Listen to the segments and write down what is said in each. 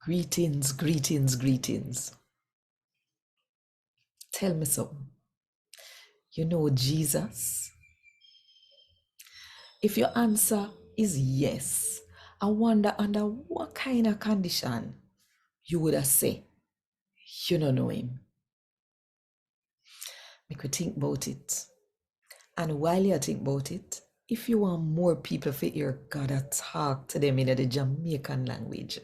Greetings, greetings, greetings. Tell me something. You know Jesus? If your answer is yes, I wonder under what kind of condition you would have said you don't know him. Make you think about it. And while you think about it, if you want more people to hear God talk to them in the Jamaican language,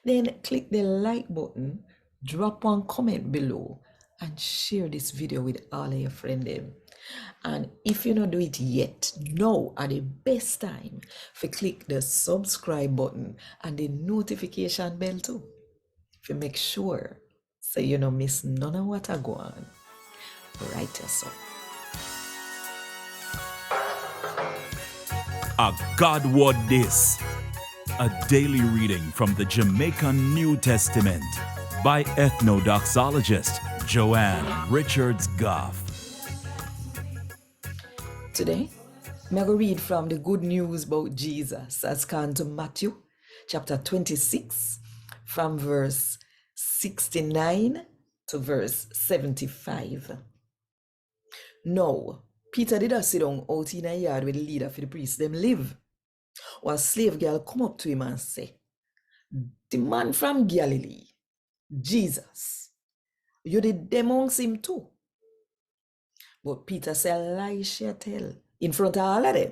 then click the like button, drop one comment below, and share this video with all of your friends. And if you don't do it yet, now are the best time for click the subscribe button and the notification bell too. If you make sure so you don't miss none of what I go on. Right yourself. A God Word This, a daily reading from the Jamaican New Testament by Ethnodoxologist Joanne Richards Goffe. Today, I'm going to read from the good news about Jesus as come to Matthew chapter 26 from verse 69 to verse 75. Now, Peter did a sit down out in a yard where the leader for the priests them live. One slave girl come up to him and say, "The man from Galilee, Jesus, you did amongst him too." But Peter said, "Lie she tell in front of all of them.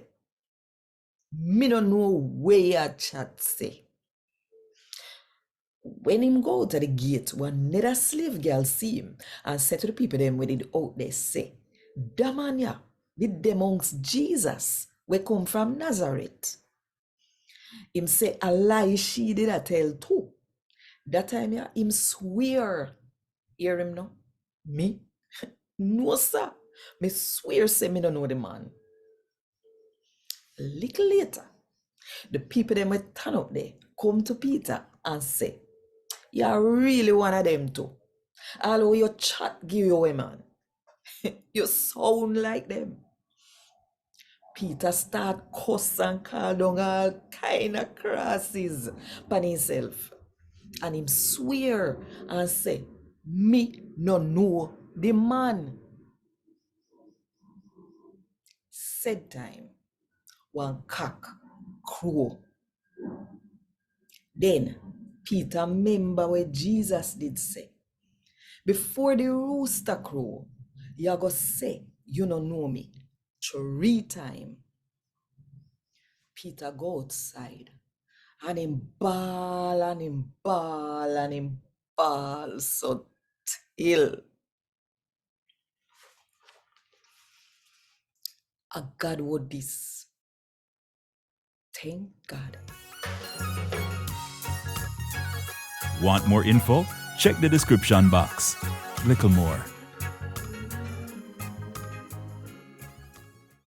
Me don't know where your chat say." When him go to the gate, one another slave girl see him and said to the people them with it out there, say, "Da man ya, did amongst Jesus, we come from Nazareth." Him say, "A lie she did a tell too." That time ya, him swear. Hear him now? Me? No, sir. Me swear say me don't know the man. A little later, the people them will turn up there, come to Peter and say, "You're really one of them too. Although your chat give you a man. You sound like them." Peter start cuss and call down all kind of crosses upon himself. And him swear and say, "Me no know the man." Said time, one cock crow. Then Peter remember what Jesus did say. Before the rooster crow, you go say, "You don't know me." 3 times. Peter go outside and him bawl and him bawl and him bawl so till a God would this. Thank God. Want more info? Check the description box. Little more.